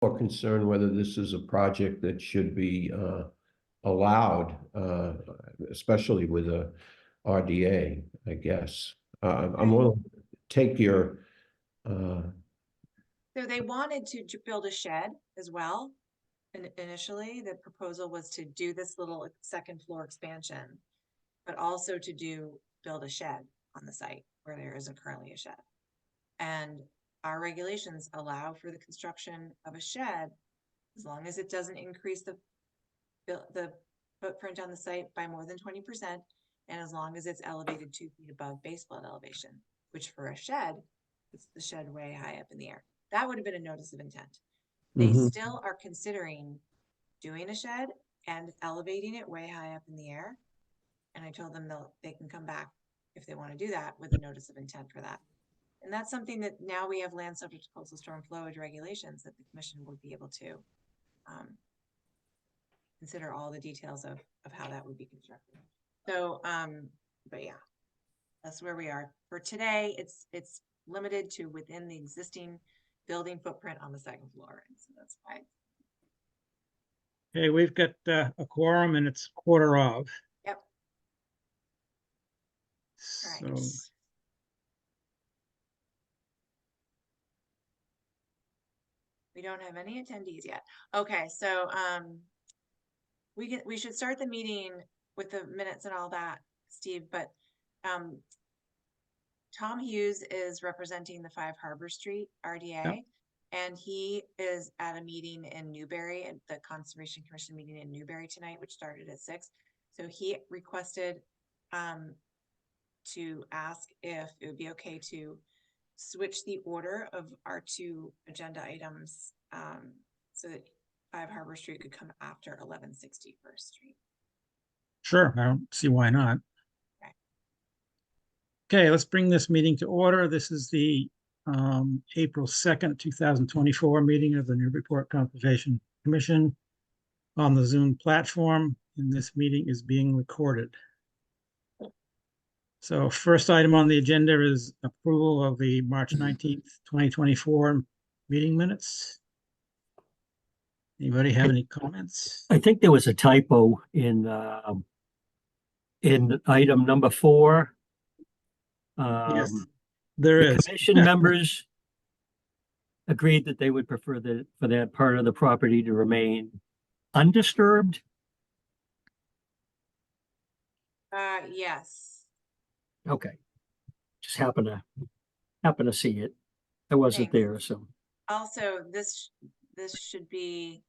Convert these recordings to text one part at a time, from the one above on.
more concerned whether this is a project that should be allowed, especially with a RDA, I guess. I'm willing to take your, So they wanted to build a shed as well. And initially, the proposal was to do this little second floor expansion, but also to build a shed on the site where there isn't currently a shed. And our regulations allow for the construction of a shed as long as it doesn't increase the footprint on the site by more than 20%, and as long as it's elevated 2 feet above base flood elevation, which for a shed, it's the shed way high up in the air. That would have been a notice of intent. They still are considering doing a shed and elevating it way high up in the air. And I told them they can come back if they want to do that with a notice of intent for that. And that's something that now we have land subject to coastal storm flowage regulations that the commission would be able to consider all the details of how that would be constructed. So, but yeah, that's where we are for today. It's limited to within the existing building footprint on the second floor, and so that's why. Okay, we've got a quorum and it's 1:15. Yep. So All right. We don't have any attendees yet. Okay, so we should start the meeting with the minutes and all that, Steve, but Tom Hughes is representing the 5 Harbor Street RDA. Yep. And he is at a meeting in Newbury, at the Conservation Commission meeting in Newbury tonight, which started at 6. So he requested to ask if it would be okay to switch the order of our 2 agenda items so that 5 Harbor Street could come after 1160 First Street. sure, I don't see why not. Okay, let's bring this meeting to order. This is the April 2nd, 2024 meeting of the Newburyport Conservation Commission on the Zoom platform, and this meeting is being recorded. So first item on the agenda is approval of the March 19th, 2024 meeting minutes. Anybody have any comments? I think there was a typo in item number 4. Yes, there The is. commission members agreed that they would prefer for that part of the property to remain undisturbed. Yes. Okay. Just happen to see it. I wasn't Thanks. there, so. Also, this should be,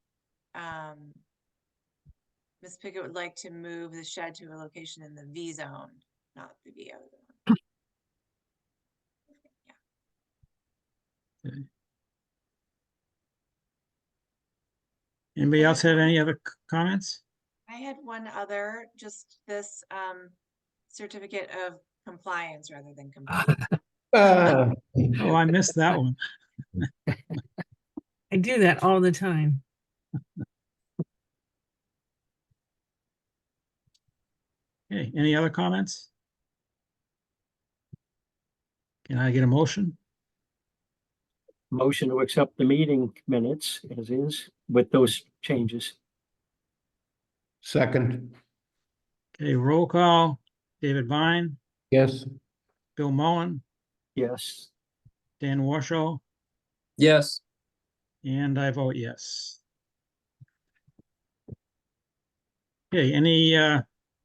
Ms. Pickett would like to move the shed to a location in the V zone, not the VO zone. Yeah. Okay. Anybody else have any other comments? I had one other, just this certificate of compliance rather than compliance. Oh, I missed that one. I do that all the time. Okay, any other comments? Can I get a motion? Motion to accept the meeting minutes as is with those changes. second, Okay, roll call. David Vine, yes, Bill Mullen, Yes. Dan Warshaw, Yes. and I vote yes. Okay, any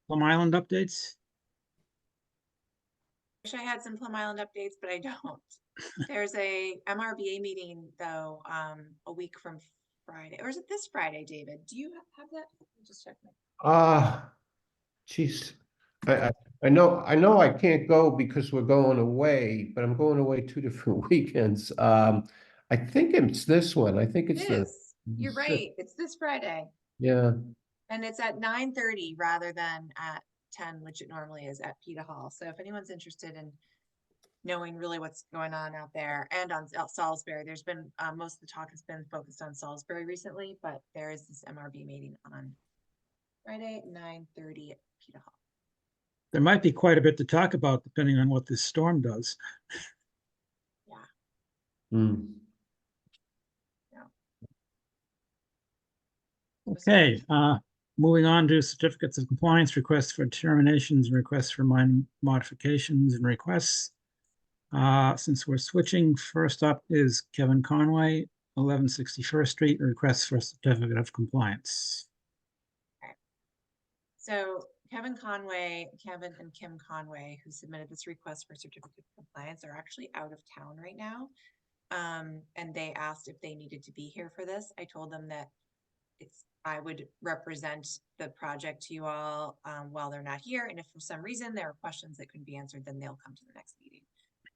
Plum Island updates? Wish I had some Plum Island updates, but I don't. There's a MRBA meeting though, a week from Friday, or is it this Friday, David? Do you have that? Let me just check. geez. I know I can't go because we're going away, but I'm going away 2 different weekends. I think it's this one. I think it's It the, is. You're right. It's this Friday. yeah. And it's at 9:30 rather than at 10, which it normally is at PETA Hall. So if anyone's interested in knowing really what's going on out there and on Salisbury, there's been most of the talk has been focused on Salisbury recently, but there is this MRB meeting on Friday at 9:30 at PETA Hall. There might be quite a bit to talk about depending on what this storm does. Mm. Okay, moving on to certificates of compliance, requests for determinations, and requests for minor modifications and requests. Since we're switching, first up is Kevin Conway, 1161st Street, request for certificate of compliance. So Kevin and Kim Conway, who submitted this request for certificate of compliance, are actually out of town right now. And they asked if they needed to be here for this. I told them that I would represent the project to you all while they're not here. And if for some reason there are questions that couldn't be answered, then they'll come to the next meeting.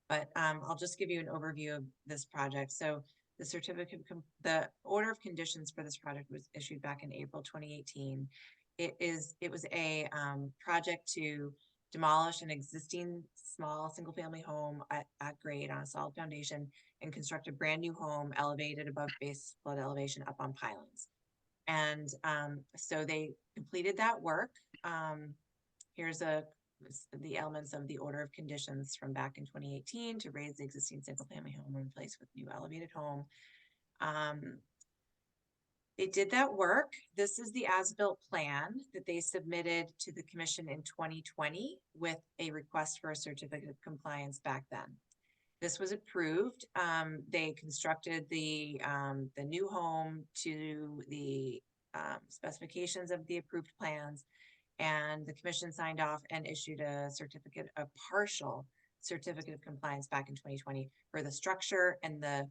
But I'll just give you an overview of this project. So the order of conditions for this project was issued back in April 2018. It was a project to demolish an existing small single-family home at grade on a solid foundation and construct a brand new home elevated above base flood elevation up on pilings. And so they completed that work. Here's the elements of the order of conditions from back in 2018 to raise the existing single-family home and replace with new elevated home. They did that work. This is the as-built plan that they submitted to the commission in 2020 with a request for a certificate of compliance back then. This was approved. They constructed the new home to the specifications of the approved plans, and the commission signed off and issued a partial certificate of compliance back in 2020 for the structure and the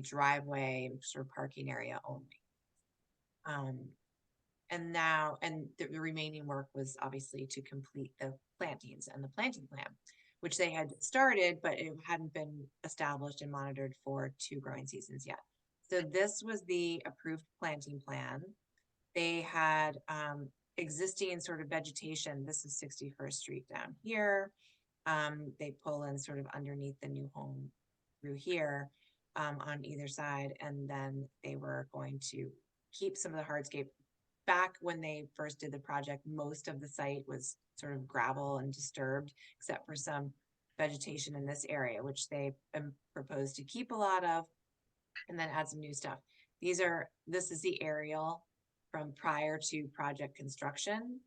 driveway sort of parking area only. And the remaining work was obviously to complete the plantings and the planting plan, which they had started, but it hadn't been established and monitored for 2 growing seasons yet. So this was the approved planting plan. They had existing sort of vegetation. This is 61st Street down here. They pull in sort of underneath the new home through here on either side. And then they were going to keep some of the hardscape. Back when they first did the project, most of the site was sort of gravel and disturbed, except for some vegetation in this area, which they proposed to keep a lot of and then add some new stuff. This is the aerial from prior to project construction.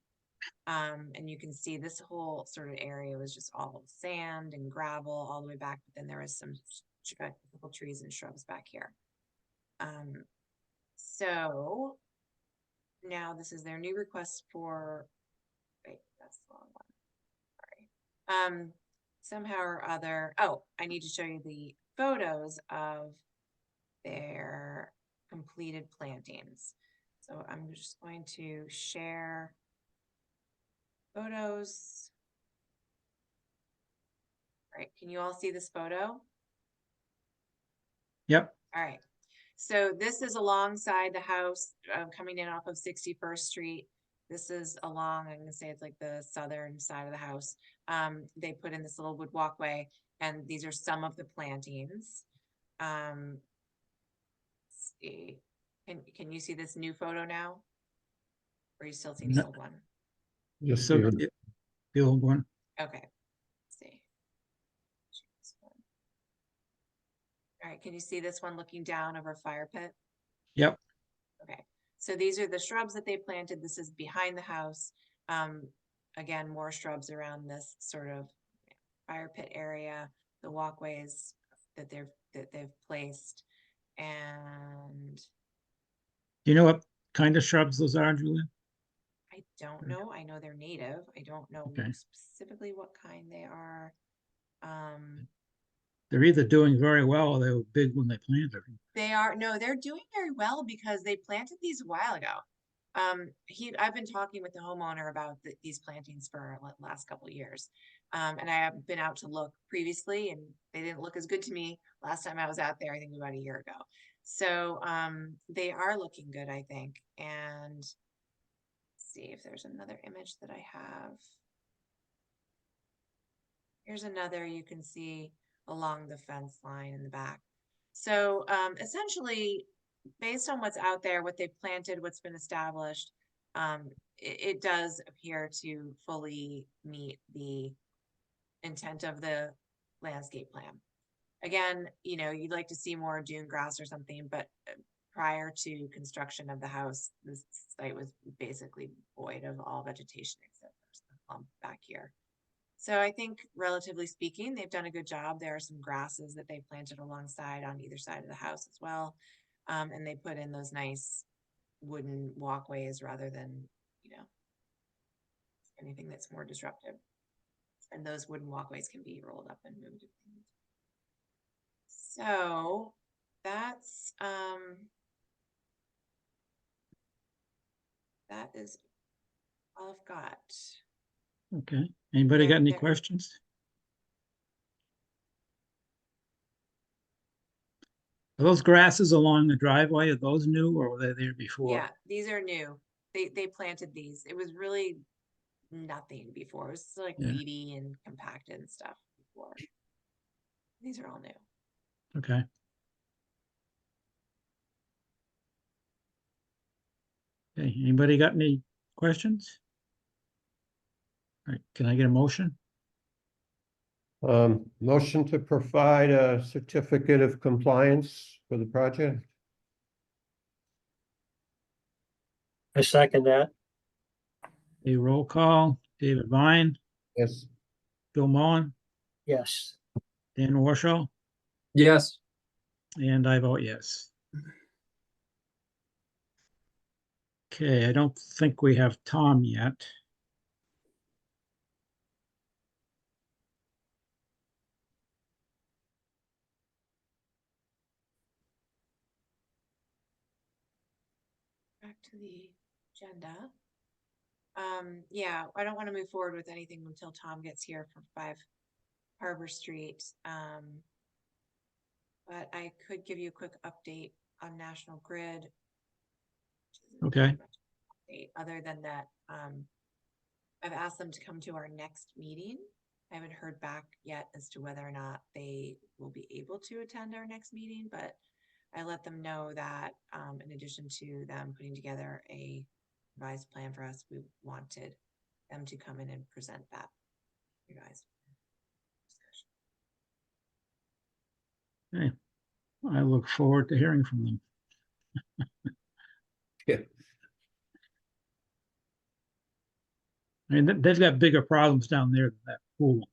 And you can see this whole sort of area was just all sand and gravel all the way back, but then there was some couple trees and shrubs back here. So now this is their new request for, wait, that's the wrong one. Sorry. Somehow or other, I need to show you the photos of their completed plantings. So I'm just going to share photos. All right, can you all see this photo? Yep. All right. So this is alongside the house coming in off of 61st Street. This is along, I'm gonna say it's like the southern side of the house. They put in this little wood walkway, and these are some of the plantings. Let's see. Can you see this new photo now? Or are you still seeing the No. old one? Just So the- the old one. Okay. Let's see. All right, can you see this one looking down over a fire pit? Yep. Okay, so these are the shrubs that they planted. This is behind the house. Again, more shrubs around this sort of fire pit area, the walkways that they've placed. And Do you know what kind of shrubs those are, Julia? I don't know. I know they're native. I don't know Okay. specifically what kind they are. They're either doing very well or they were big when they planted. They're doing very well because they planted these a while ago. I've been talking with the homeowner about these plantings for the last couple of years. And I have been out to look previously, and they didn't look as good to me last time I was out there, I think about a year ago. So they are looking good, I think. And let's see if there's another image that I have. Here's another you can see along the fence line in the back. So essentially, based on what's out there, what they've planted, what's been established, it does appear to fully meet the intent of the landscape plan. Again, you'd like to see more dune grass or something, but prior to construction of the house, this site was basically void of all vegetation except for some clump back here. So I think relatively speaking, they've done a good job. There are some grasses that they planted alongside on either side of the house as well. And they put in those nice wooden walkways rather than, anything that's more disruptive. And those wooden walkways can be rolled up and moved. So that's that is all I've got. Okay. Anybody got any There- questions? Are those grasses along the driveway, are those new or were they there before? Yeah, these are new. They planted these. It was really nothing before. It was like Yeah. weedy and compacted and stuff before. These are all new. Okay. Okay, anybody got any questions? All right, can I get a motion? Motion to provide a certificate of compliance for the project? I second that. A roll call, David Vine, Yes. Bill Mullen, Yes. Dan Warshaw, Yes. and I vote yes. Okay, I don't think we have Tom yet. Back to the agenda. Yeah, I don't want to move forward with anything until Tom gets here for 5 Harbor Street. But I could give you a quick update on National Grid. which isn't Okay. much update. Other than that, I've asked them to come to our next meeting. I haven't heard back yet as to whether or not they will be able to attend our next meeting, but I let them know that in addition to them putting together a revised plan for us, we wanted them to come in and present that revised discussion. I look forward to hearing from them. Yeah. I mean, they've got bigger problems down there than that pool.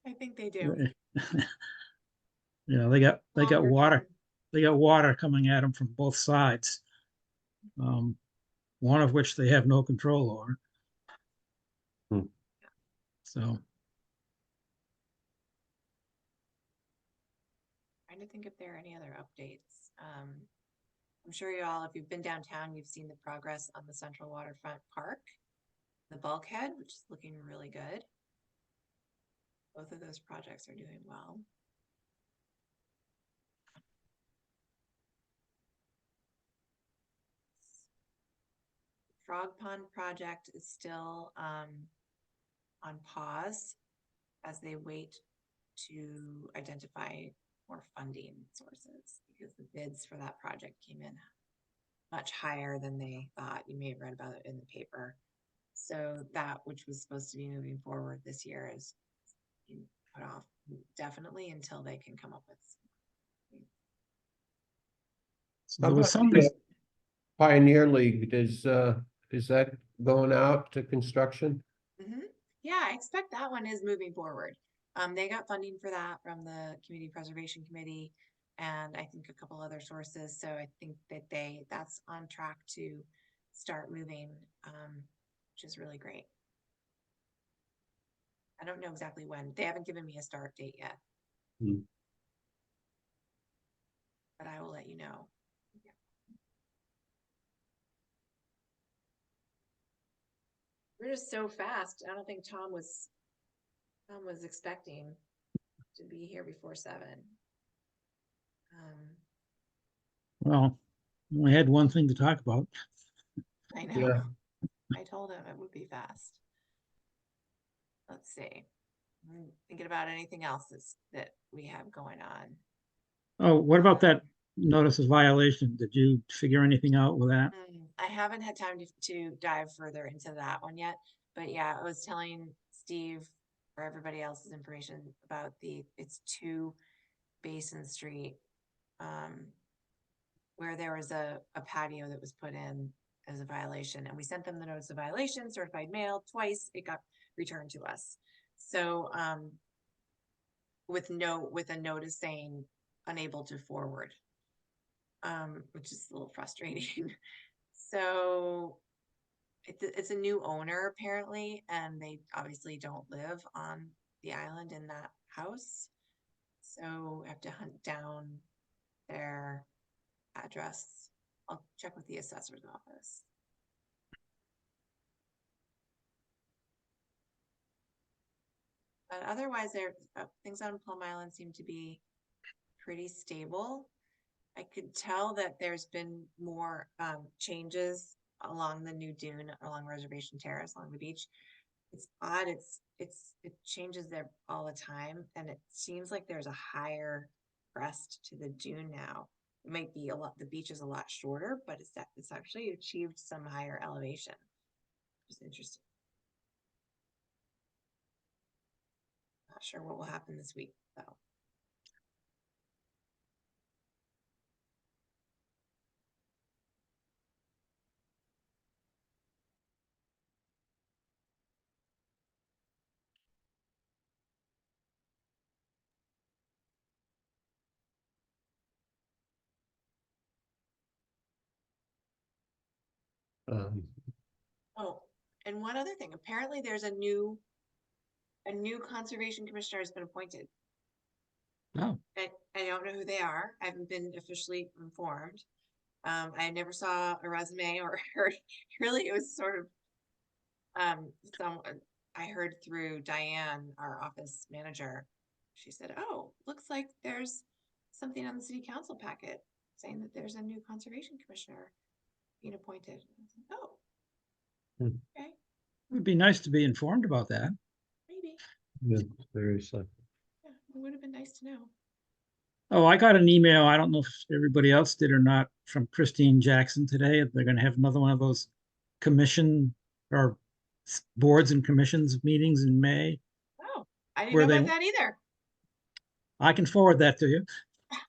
I think they do. You know, they got Longer water. term. They got water coming at them from both sides. One of which they have no control over. Hmm. So, Trying to think if there are any other updates. I'm sure you all, if you've been downtown, you've seen the progress on the Central Waterfront Park, the bulkhead, which is looking really good. Both of those projects are doing well. Frog Pond project is still on pause as they wait to identify more funding sources because the bids for that project came in much higher than they thought. You may have read about it in the paper. So that which was supposed to be moving forward this year is being put off definitely until they can come up with. so there was some, Pioneer League, is that going out to construction? Yeah, I expect that one is moving forward. They got funding for that from the Community Preservation Committee and I think a couple other sources. So I think that that's on track to start moving, which is really great. I don't know exactly when. They haven't given me a start date yet. Hmm. But I will let you know. We're just so fast. I don't think Tom was expecting to be here before 7. well, we had one thing to talk about. I know. Yeah. I told him it would be fast. Let's see. I'm thinking about anything else that we have going on. Oh, what about that notice of violation? Did you figure anything out with that? I haven't had time to dive further into that one yet, but yeah, I was telling Steve for everybody else's information about it's 2 Basin Street. where there was a patio that was put in as a violation, and we sent them the notice of violation, certified mail, twice, it got returned to us. So, with a notice saying unable to forward, which is a little frustrating. So it's a new owner apparently, and they obviously don't live on the island in that house. So I have to hunt down their address. I'll check with the assessor's office. But otherwise, things on Plum Island seem to be pretty stable. I could tell that there's been more changes along the new dune, along Reservation Terrace, along the beach. It's odd. It changes there all the time, and it seems like there's a higher crest to the dune now. It might be a lot. The beach is a lot shorter, but it's actually achieved some higher elevation. It's interesting. Not sure what will happen this week though. Oh, and one other thing, apparently there's a new conservation commissioner has been appointed. Oh, I don't know who they are. I haven't been officially informed. I never saw a resume or heard, really, it was sort of, I heard through Diane, our office manager. She said, oh, looks like there's something on the city council packet saying that there's a new conservation commissioner being appointed. I was like, oh, Hmm. okay, it would be nice to be informed about that. maybe. Yeah, seriously. Yeah, it would have been nice to know. Oh, I got an email. I don't know if everybody else did or not from Christine Jackson today. They're going to have another one of those commission or boards and commissions meetings in May. Oh, I didn't Where know they- about that either. I can forward that to you.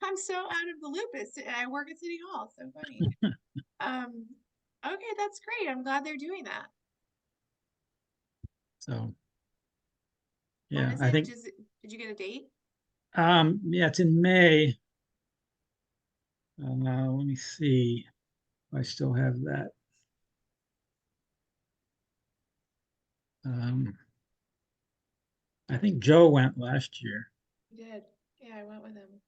I'm so out of the loop. I work at City Hall. So funny. Okay, that's great. I'm glad they're doing that. So, When yeah, is I it? think, Did you get a date? yeah, it's in May. Let me see if I still have that. I think Joe went last year. You did. Yeah, I went with him.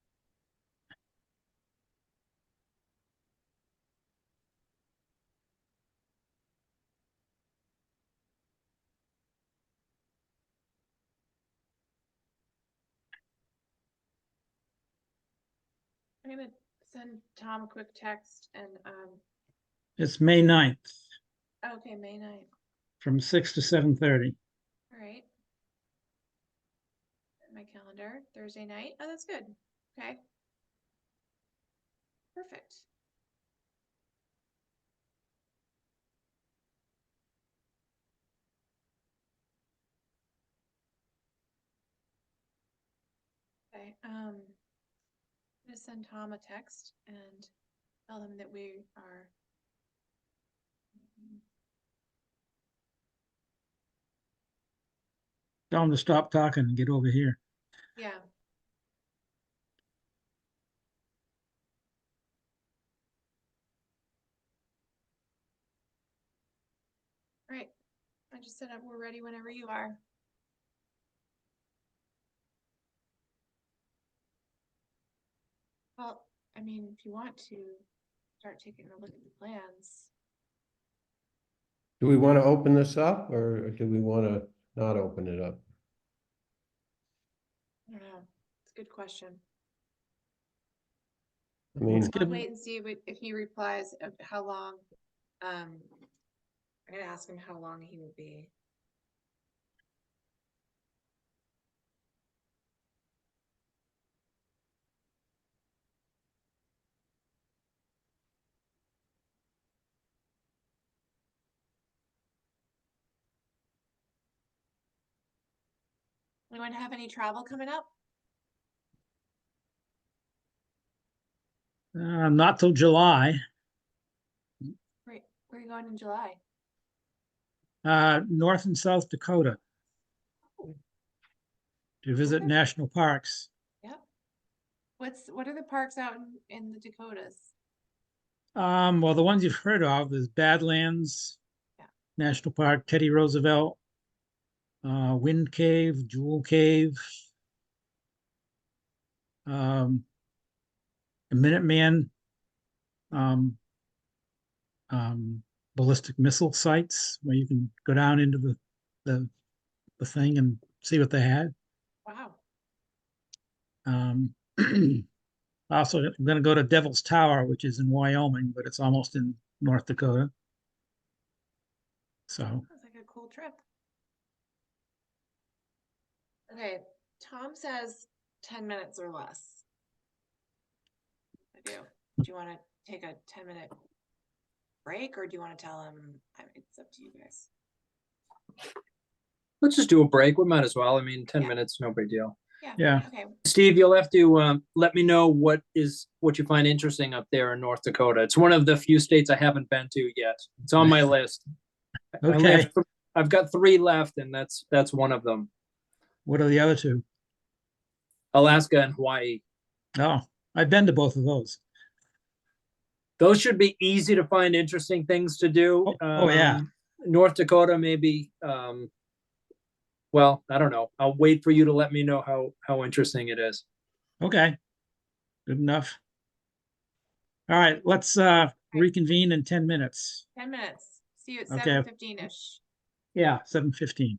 I'm gonna send Tom a quick text and It's May 9th okay, May 9th. from 6 to 7:30. All right. My calendar, Thursday night. Oh, that's good. Okay. Perfect. Okay. I'm gonna send Tom a text and tell him that we are. Tell them to stop talking and get over here. Yeah. All right. I just said we're ready whenever you are. Well, I mean, if you want to start taking a look at the plans. Do we want to open this up or do we want to not open it up? I don't know. It's a good question. I mean, Let's I'll give, wait and see if he replies of how long. I'm gonna ask him how long he will be. Anyone have any travel coming up? Not till July. Where are you going in July? North and South Dakota to visit Okay. national parks. Yep. What are the parks out in the Dakotas? Well, the ones you've heard of is Badlands Yeah. National Park, Teddy Roosevelt, Wind Cave, Jewel Cave, um, the Minuteman, um, ballistic missile sites where you can go down into the, the thing and see what they had. Wow. Um, also, I'm going to go to Devil's Tower, which is in Wyoming, but it's almost in North Dakota. So, Sounds like a cool trip. Okay, Tom says 10 minutes or less. I do. Do you want to take a 10-minute break or do you want to tell him? It's up to you guys. Let's just do a break. We might as well. I mean, 10 Yeah. minutes, no big deal. yeah. Okay. Steve, you'll have to let me know what you find interesting up there in North Dakota. It's one of the few states I haven't been to yet. It's on my list. I only Okay. I've got 3 left, and that's one of them. What are the other two? Alaska and Hawaii. Oh, I've been to both of those. Those should be easy to find interesting things to do. Oh, yeah. North Dakota, maybe. Well, I don't know. I'll wait for you to let me know how interesting it is. Okay. Good enough. All right, let's reconvene in 10 minutes. 10 minutes. See you at Okay. 7:15-ish. Yeah, 7:15.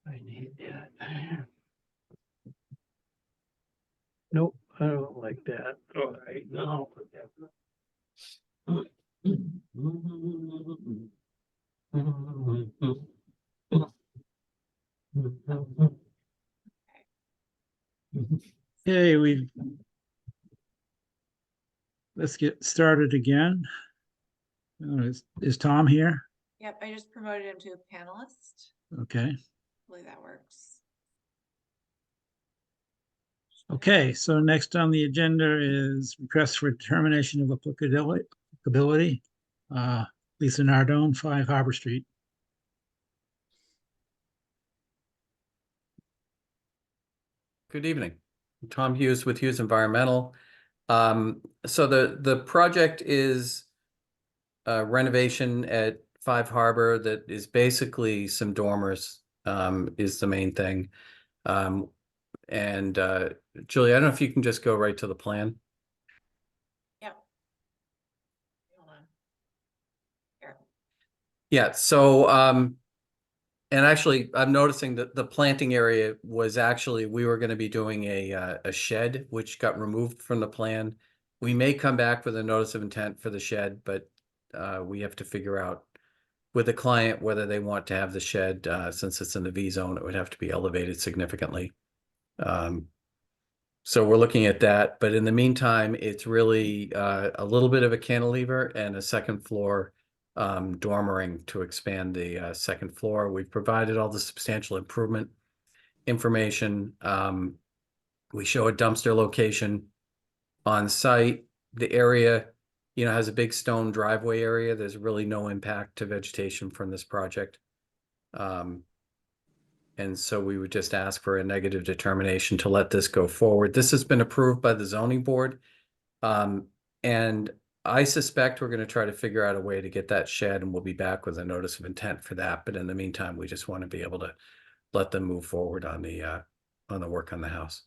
I need that. Nope, I don't like that. All right, now I'll put that. Okay, let's get started again. Is Tom here? Yep, I just promoted him to a panelist. Okay. Hopefully that works. Okay, so next on the agenda is request for determination of applicability. Lisa Nardone, 5 Harbor Street. Good evening. Tom Hughes with Hughes Environmental. So the project is renovation at 5 Harbor that is basically some dormers, is the main thing. And Julie, I don't know if you can just go right to the plan. Yep. Hold on. Here. Yeah, so and actually I'm noticing that the planting area was actually, we were going to be doing a shed, which got removed from the plan. We may come back with a notice of intent for the shed, but we have to figure out with the client whether they want to have the shed, since it's in the V zone, it would have to be elevated significantly. So we're looking at that, but in the meantime, it's really a little bit of a cantilever and a second floor dormering to expand the second floor. We've provided all the substantial improvement information. We show a dumpster location on site. The area, has a big stone driveway area. There's really no impact to vegetation from this project. And so we would just ask for a negative determination to let this go forward. This has been approved by the zoning board. And I suspect we're going to try to figure out a way to get that shed, and we'll be back with a notice of intent for that. But in the meantime, we just want to be able to let them move forward on the work on the house.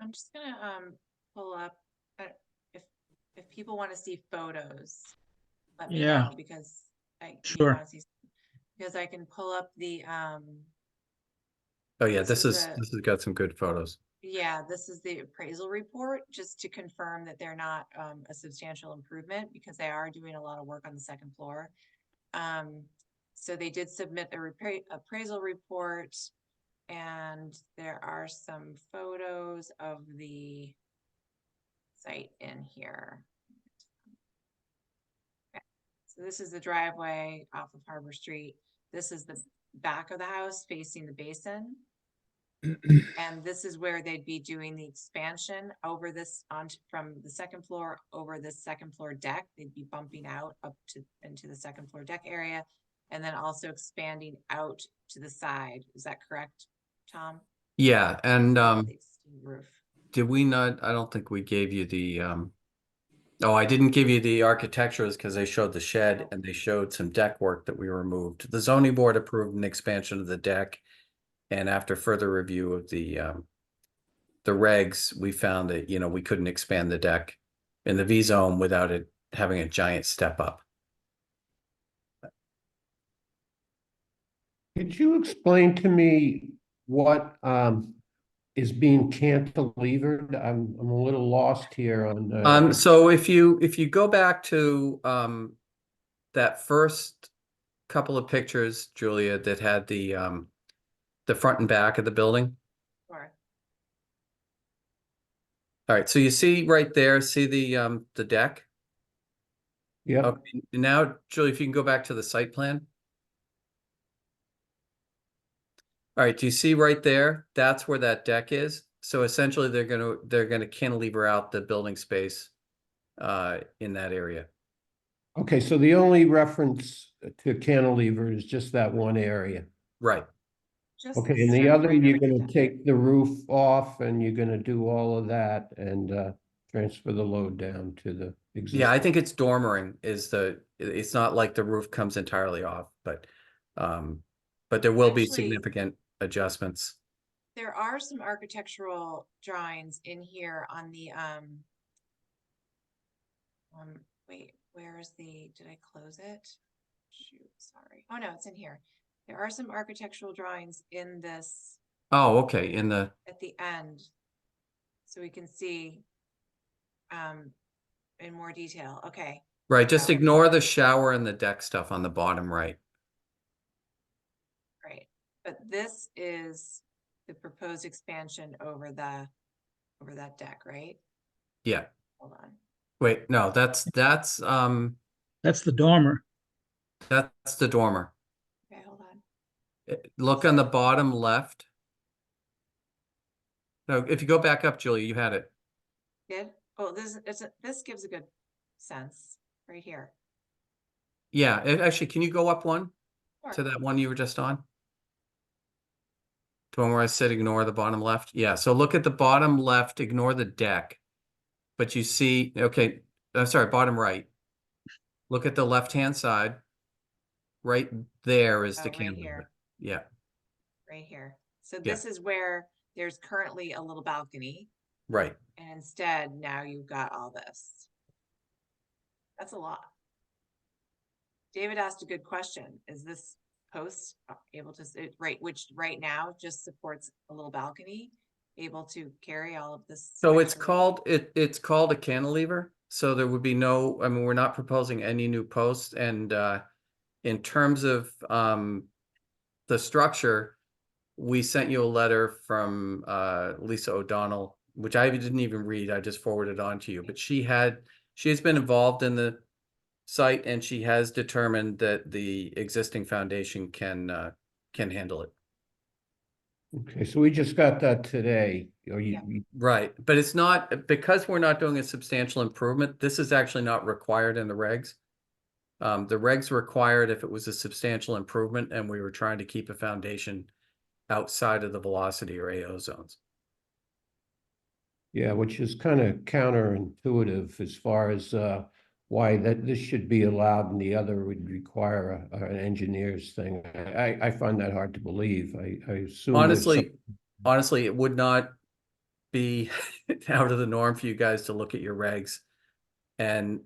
I'm just gonna pull up, if people want to see photos, let me Yeah. know, because I you Sure. wanna see, because I can pull up the Oh yeah, This this is has got some good photos. yeah, this is the appraisal report, just to confirm that they're not a substantial improvement, because they are doing a lot of work on the second floor. So they did submit a appraisal report, and there are some photos of the site in here. Okay. So this is the driveway off of Harbor Street. This is the back of the house facing the basin. And this is where they'd be doing the expansion over this from the second floor over this second floor deck. They'd be bumping out up to into the second floor deck area, and then also expanding out to the side. Is that correct, Tom? Yeah, and The roof. did we not? I don't think we gave you the oh, I didn't give you the architecturals because they showed the shed and they showed some deck work that we removed. The zoning board approved an expansion of the deck, and after further review of the regs, we found that we couldn't expand the deck in the V zone without it having a giant step up. Could you explain to me what is being cantilevered? I'm a little lost here on So if you go back to that first couple of pictures, Julia, that had the front and back of the building. Sure. All right, so you see right there, see the deck? yeah. Okay, now, Julie, if you can go back to the site plan. All right, do you see right there? That's where that deck is. So essentially they're gonna cantilever out the building space in that area. Okay, so the only reference to cantilever is just that one area. Right. Just Okay, this and the strip other, right you're over the gonna deck. take the roof off and you're gonna do all of that and transfer the load down to the existing. Yeah, I think it's dormering it's not like the roof comes entirely off, but there will be Actually, significant adjustments. there are some architectural drawings in here on the wait, where's did I close it? Shoot, sorry. Oh, no, it's in here. There are some architectural drawings in this Oh, okay, in the, at the end. So we can see in more detail. Okay, right, just So- ignore the shower and the deck stuff on the bottom right. great. But this is the proposed expansion over that deck, right? Yeah, Hold on. wait, no, That's the dormer. that's the dormer. Okay, hold on. Look on the bottom left. No, if you go back up, Julia, you had it. Good. Oh, this gives a good sense right here. Yeah, actually, can you go up one Sure. to that one you were just on? To one where I said ignore the bottom left? Yeah, so look at the bottom left, ignore the deck. But you see, okay, I'm sorry, bottom right. Look at the left-hand side. Right there is the Oh, right cantilever. here. Yeah, Right here. So Yeah. this is where there's currently a little balcony, right. and instead now you've got all this. That's a lot. David asked a good question. Is this post able to, which right now just supports a little balcony, able to carry all of this? So it's extra- called a cantilever. So there would be no, I mean, we're not proposing any new posts. And in terms of the structure, we sent you a letter from Lisa O'Donnell, which I didn't even read. I just forwarded on to you. But she has been involved in the site, and she has determined that the existing foundation can handle it. Okay, so we just got that today. Or Yeah. Right, but it's not, because we're not doing a substantial improvement, this is actually not required in the regs. The regs required if it was a substantial improvement and we were trying to keep a foundation outside of the velocity or AO zones. Yeah, which is kind of counterintuitive as far as why this should be allowed and the other would require an engineer's thing. I find that hard to believe. I assume there's some- Honestly, it would not be out of the norm for you guys to look at your regs and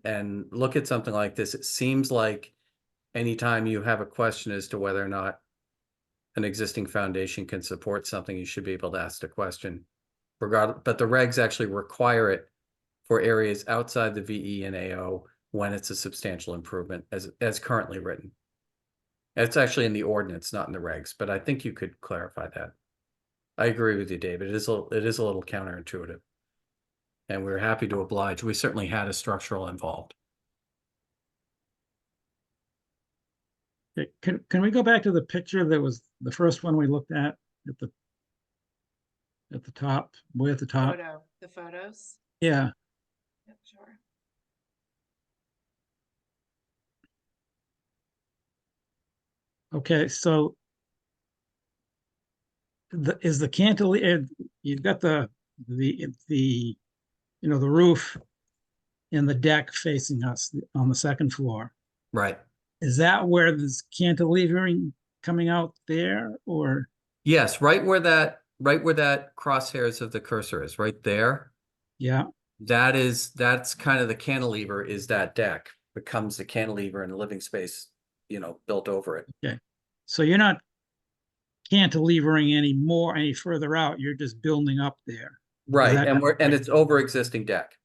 look at something like this. It seems like anytime you have a question as to whether or not an existing foundation can support something, you should be able to ask the question. Regardless, but the regs actually require it for areas outside the VE and AO when it's a substantial improvement as currently written. It's actually in the ordinance, not in the regs, but I think you could clarify that. I agree with you, David. It is a little counterintuitive. And we're happy to oblige. We certainly had a structural involved. Okay, can we go back to the picture that was the first one we looked at the top, way at the top? The photos. Yeah, Yep, sure. okay, so is the cantilever, you've got the the roof and the deck facing us on the second floor. Right. Is that where there's cantilevering coming out there, or? Yes, right where that crosshairs of the cursor is, right there. Yeah, That's kind of the cantilever, is that deck becomes the cantilever and living space, built over it. okay. So you're not cantilevering any further out, you're just building up there. Right, that- and it's over existing deck.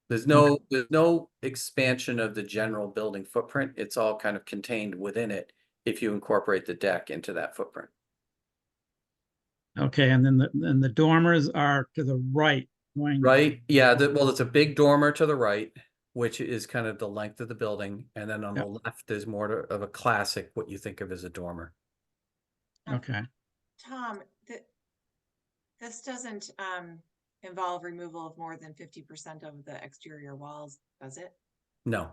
There's no expansion of the general building footprint. It's all kind of contained within it if you incorporate the deck into that footprint. Okay, and then the dormers are to the right. Right, yeah, well, it's a big dormer to the right, which is kind of the length of the building, and then on the left, there's more of a classic, what you think of as a dormer. Okay, Tom, this doesn't involve removal of more than 50% of the exterior walls, does it? No.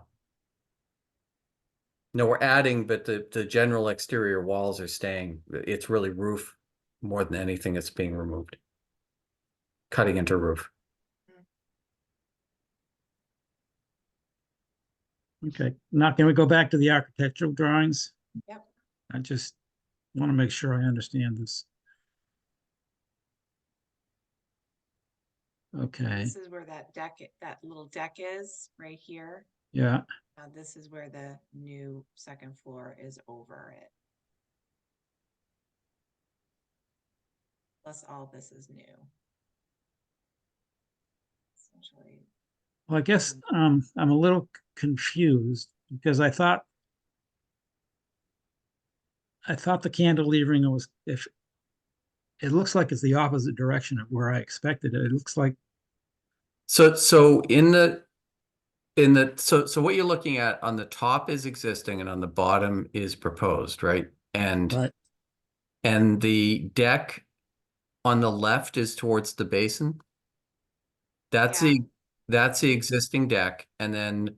No, we're adding, but the general exterior walls are staying. It's really roof more than anything that's being removed. Cutting into roof. okay. Now, can we go back to the architectural drawings? Yep. I just want to make sure I understand this. Okay, This is where that little deck is, right here. Yeah, This is where the new second floor is over it. Plus all this is new. Essentially, well, I guess I'm a little confused because I thought the cantilevering was, if it looks like it's the opposite direction of where I expected it. It looks like, So so what you're looking at on the top is existing and on the bottom is proposed, right? right, And the deck on the left is towards the basin. That's Yeah. the existing deck. And then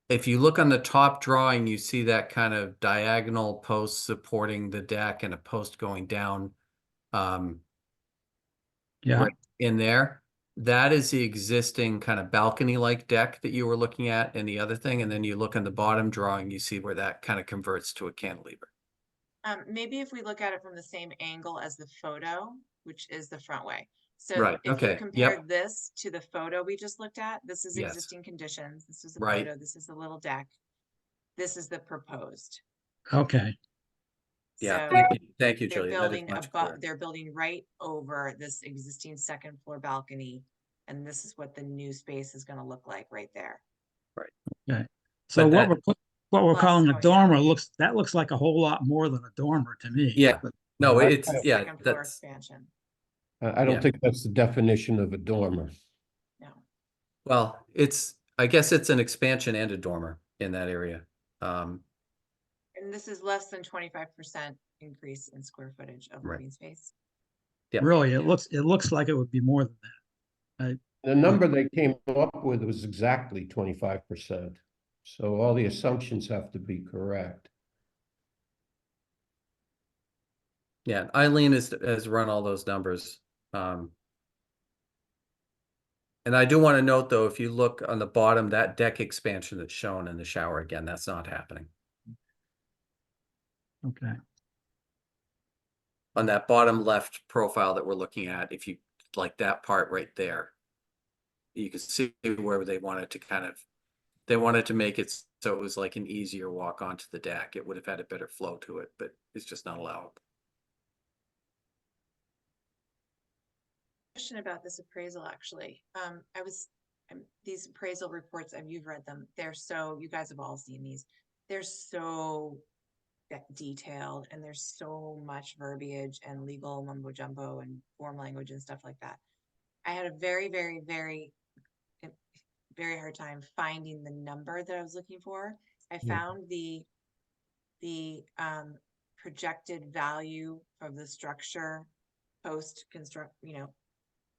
if you look on the top drawing, you see that kind of diagonal post supporting the deck and a post going down yeah, right in there. That is the existing kind of balcony-like deck that you were looking at in the other thing. And then you look on the bottom drawing, you see where that kind of converts to a cantilever. Maybe if we look at it from the same angle as the photo, which is the front way. So Right, if you okay, compare yep. this to the photo we just looked at, this is Yes. existing conditions, this is the Right. photo, this is the little deck. This is the proposed. okay, Yeah, So thank you, they're Julia. That is building much above, clearer. they're building right over this existing second floor balcony. And this is what the new space is gonna look like right there. okay. So But what we're Plus calling a going down. dormer looks like a whole lot more than a dormer to me. Yeah. But No, I- it's, I- yeah, Second floor that's, expansion, I don't Yeah. think that's the definition of a dormer. no. well, I guess it's an expansion and a dormer in that area. And this is less than 25% increase in square footage of Right. living space. Yeah. really, it looks like it would be more than that. The number they came up with was exactly 25%. So all the assumptions have to be correct. Yeah, Eileen has run all those numbers. And I do want to note, though, if you look on the bottom, that deck expansion that's shown in the shower, again, that's not happening. Okay, On that bottom left profile that we're looking at, if you like that part right there, you can see where they wanted to they wanted to make it so it was like an easier walk onto the deck. It would have had a better flow to it, but it's just not allowable. Question about this appraisal, actually. These appraisal reports, and you've read them, you guys have all seen these. They're so detailed and there's so much verbiage and legal mumbo jumbo and form language and stuff like that. I had a very, very, very, very hard time finding the number that I was looking for. I found the projected value of the structure post construct,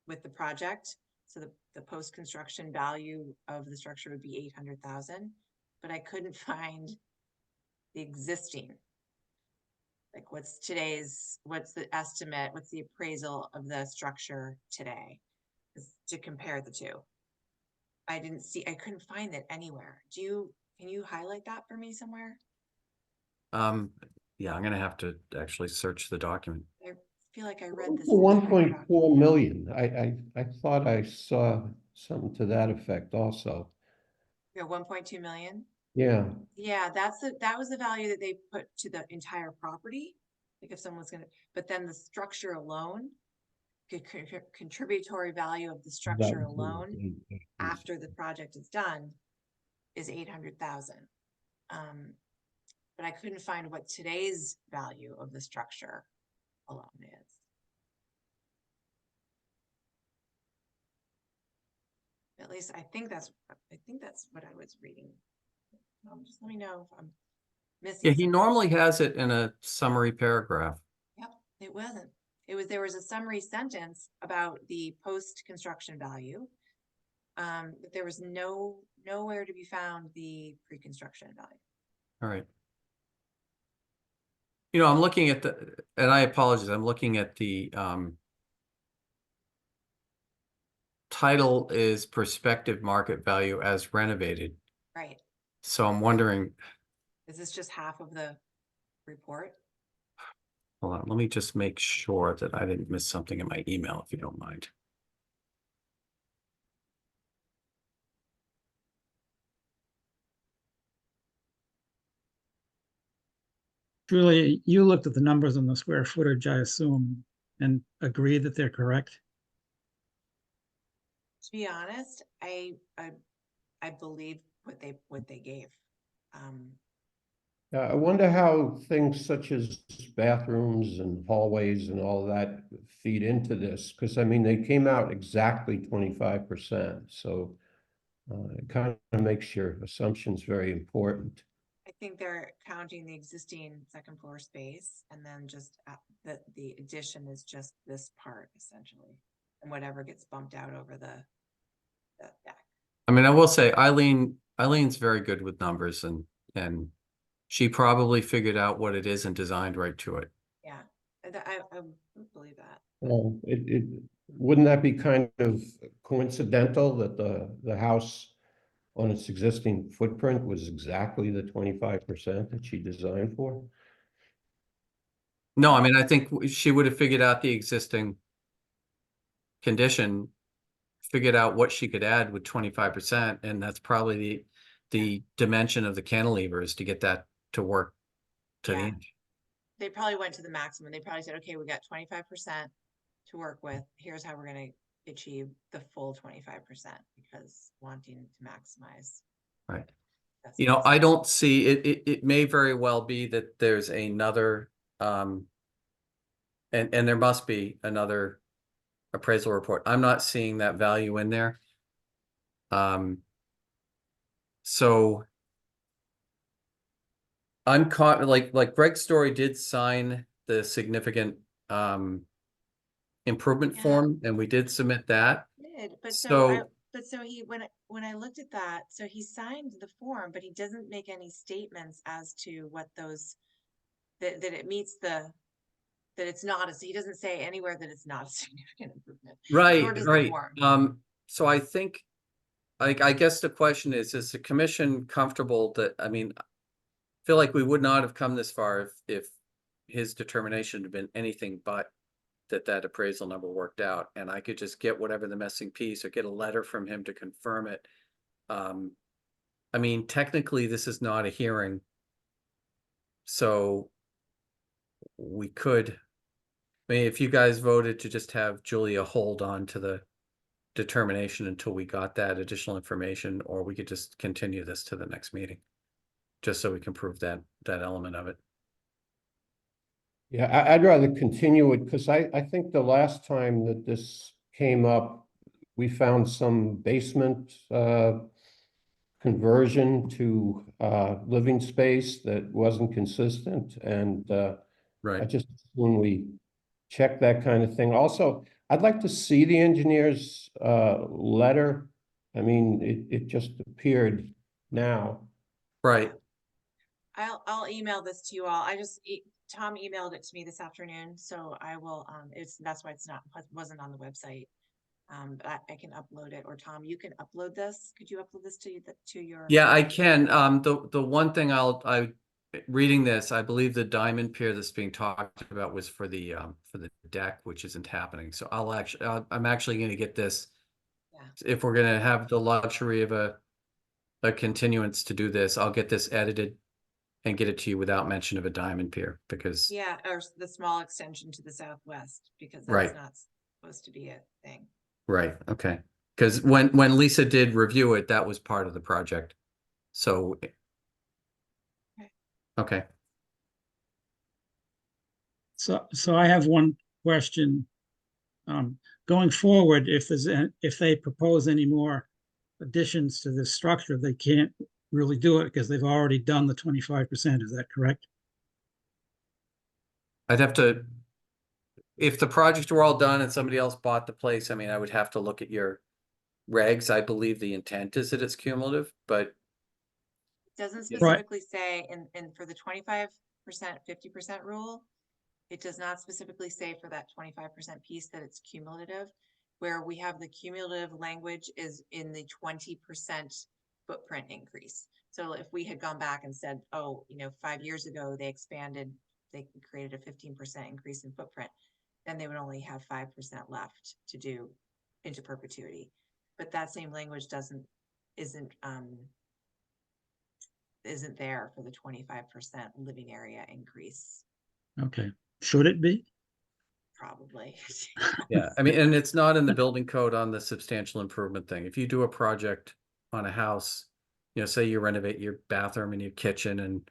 with the project. So the post construction value of the structure would be 800,000, but I couldn't find the existing. Like what's the estimate, what's the appraisal of the structure today to compare the two. I couldn't find it anywhere. Can you highlight that for me somewhere? Yeah, I'm gonna have to actually search the document. I feel like I read this. 1.4 million. I thought I saw something to that effect also. Yeah, 1.2 million. Yeah, Yeah, that was the value that they put to the entire property. Like if someone's but then the structure alone, contributory value of the structure alone after the project is done is 800,000. But I couldn't find what today's value of the structure alone is. At least I think that's what I was reading. Just let me know if I'm missing. Yeah, he something. normally has it in a summary paragraph. Yep, it wasn't. There was a summary sentence about the post-construction value. But there was nowhere to be found the pre-construction value. All right. I'm looking at and I apologize, I'm looking at the title is prospective market value as renovated. Right. So I'm wondering, Is this just half of the report? hold on, let me just make sure that I didn't miss something in my email, if you don't mind. Julia, you looked at the numbers on the square footage, I assume, and agree that they're correct? To be honest, I believe what they gave. I wonder how things such as bathrooms and hallways and all that feed into this, because I mean, they came out exactly 25%, so it kind of makes your assumptions very important. I think they're counting the existing second floor space and then just the addition is just this part essentially. And whatever gets bumped out over the deck. I mean, I will say Eileen's very good with numbers and she probably figured out what it is and designed right to it. Yeah, I believe that. Well, wouldn't that be kind of coincidental that the house on its existing footprint was exactly the 25% that she designed for? No, I mean, I think she would have figured out the existing condition, figured out what she could add with 25%, and that's probably the dimension of the cantilevers to get that to work to the Yeah. inch. They probably went to the maximum. They probably said, okay, we got 25% to work with. Here's how we're gonna achieve the full 25% because wanting to maximize. Right. That's You know, what's- I don't see it. It may very well be that there's another, and there must be another appraisal report. I'm not seeing that value in there. So I'm caught, like Greg Story did sign the significant improvement Yeah. form, and we did submit that. Did, but So- so he when I looked at that, so he signed the form, but he doesn't make any statements as to what those that it meets the that it's not a he doesn't say anywhere that it's not a significant improvement. Nor Right, does the right. form. So I think, I guess the question is the commission comfortable that, I mean, I feel like we would not have come this far if his determination had been anything but that appraisal number worked out, and I could just get whatever the missing piece or get a letter from him to confirm it. I mean, technically, this is not a hearing, so we could, I mean, if you guys voted to just have Julia hold on to the determination until we got that additional information, or we could just continue this to the next meeting, just so we can prove that element of it. Yeah, I'd rather continue it because I think the last time that this came up, we found some basement conversion to living space that wasn't consistent, and I Right. just, when we check that kind of thing. Also, I'd like to see the engineer's letter. I mean, it just appeared now. Right. I'll email this to you all. Tom emailed it to me this afternoon, so I will, that's why wasn't on the website. But I can upload it, or Tom, you can upload this. Could you upload this to your? Yeah, I can. The one thing reading this, I believe the diamond pier that's being talked about was for the deck, which isn't happening. So I'm actually going to get this. Yeah. If we're going to have the luxury of a continuance to do this, I'll get this edited and get it to you without mention of a diamond pier, because Yeah, or the small extension to the southwest, because Right. that's not supposed to be a thing. right, okay. Because when Lisa did review it, that was part of the project. So okay. So I have one question. Going forward, if they propose any more additions to this structure, they can't really do it because they've already done the 25%. Is that correct? I'd have to, if the project were all done and somebody else bought the place, I mean, I would have to look at your regs. I believe the intent is that it's cumulative, but It doesn't Right. specifically say in for the 25%, 50% rule. It does not specifically say for that 25% piece that it's cumulative. Where we have the cumulative language is in the 20% footprint increase. So if we had gone back and said, oh, 5 years ago, they created a 15% increase in footprint, then they would only have 5% left to do into perpetuity. But that same language isn't isn't there for the 25% living area increase, Okay, should it be? probably. Yeah, I mean, and it's not in the building code on the substantial improvement thing. If you do a project on a house, you know, say you renovate your bathroom and your kitchen and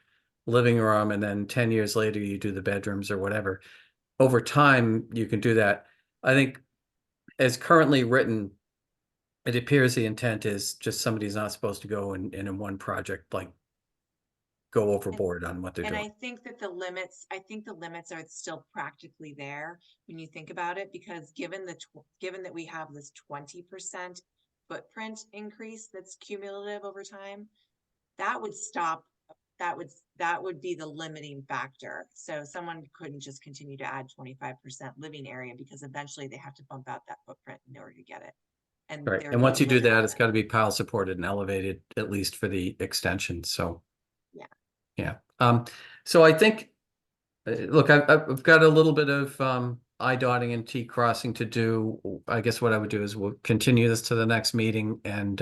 living room, and then 10 years later you do the bedrooms or whatever, over time you can do that. I think as currently written, it appears the intent is just somebody's not supposed to go and in one project, like go overboard on what they're And doing. I think that the limits are still practically there when you think about it, because given that we have this 20% footprint increase that's cumulative over time, that would stop, that would be the limiting factor. So someone couldn't just continue to add 25% living area, because eventually they have to bump out that footprint in order to get it. And Right. they're And once you do living that, on it's it. got to be pile supported and elevated, at least for the extension. So. Yeah. Yeah. So I think, look, I've got a little bit of I dotting and T crossing to do. I guess what I would do is we'll continue this to the next meeting, and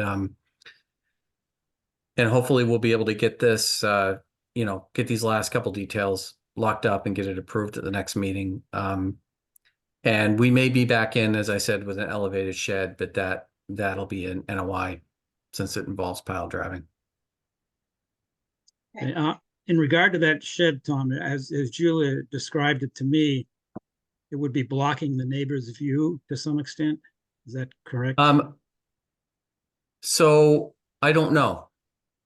hopefully we'll be able to get this, you know, get these last couple details locked up and get it approved at the next meeting. And we may be back in, as I said, with an elevated shed, but that'll be an NOI since it involves pile driving. Okay. In regard to that shed, Tom, as Julia described it to me, it would be blocking the neighbor's view to some extent. Is that correct? So I don't know.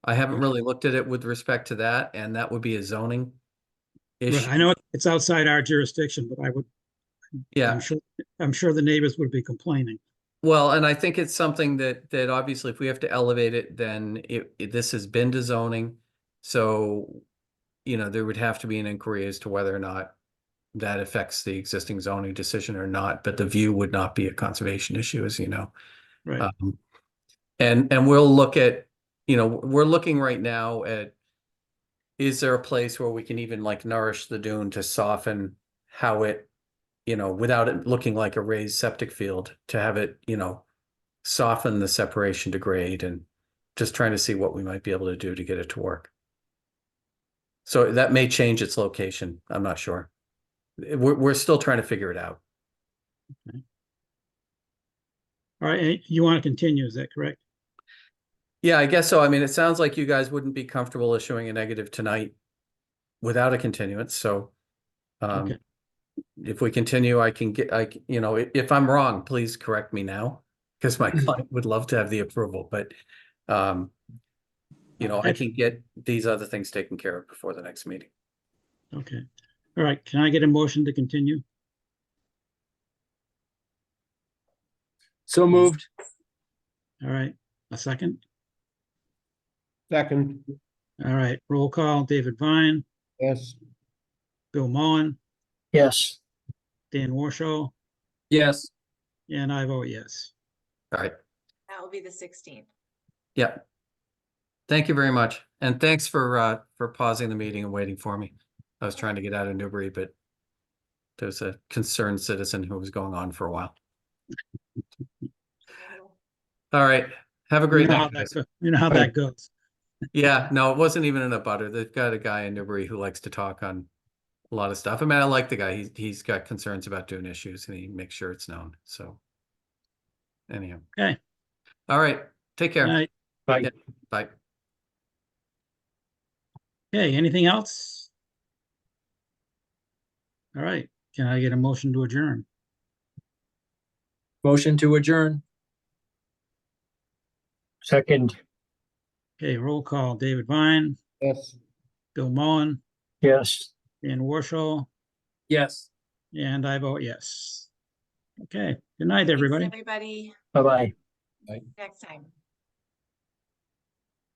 I haven't Okay. really looked at it with respect to that, and that would be a zoning Right, issue. I know it's outside our jurisdiction, but Yeah, I'm sure the neighbors would be complaining. well, and I think it's something that obviously if we have to elevate it, then this has been to zoning. So, you know, there would have to be an inquiry as to whether or not that affects the existing zoning decision or not, but the view would not be a conservation issue, as you know. Right, And we'll look at, you know, we're looking right now at, is there a place where we can even like nourish the dune to soften how it, you know, without it looking like a raised septic field, to have it, you know, soften the separation to grade, and just trying to see what we might be able to do to get it to work. So that may change its location. I'm not sure. We're still trying to figure it out. all right, and you want to continue, is that correct? Yeah, I guess so. I mean, it sounds like you guys wouldn't be comfortable issuing a negative tonight without a continuance. So Okay, if we continue, I can get, you know, if I'm wrong, please correct me now, because my client would love to have the approval, but you know, I can get these other things taken care of before the next meeting. okay. All right, can I get a motion to continue? So moved. All right, a second? Second, All right, roll call, David Vine, yes. Bill Mullen, Yes. Dan Warshaw, Yes. and I vote yes. All right. That will be the 16th. Yeah. Thank you very much. And thanks for pausing the meeting and waiting for me. I was trying to get out of Newbury, but there's a concerned citizen who was going on for a while. All right. Have a great night, guys. You know how that goes. Yeah, no, it wasn't even in a butter. They've got a guy in Newbury who likes to talk on a lot of stuff. I mean, I like the guy. He's got concerns about doing issues, and he makes sure it's known. So anyhow. Okay. All right. Take care. All right, Bye. Yeah, bye. okay, anything else? All right, can I get a motion to adjourn? Motion to adjourn. Second. Okay, roll call, David Vine, Yes. Bill Mullen, Yes. Dan Warshaw, Yes. and I vote yes. Okay, good night, Thanks, everybody. everybody. Bye-bye. Next time.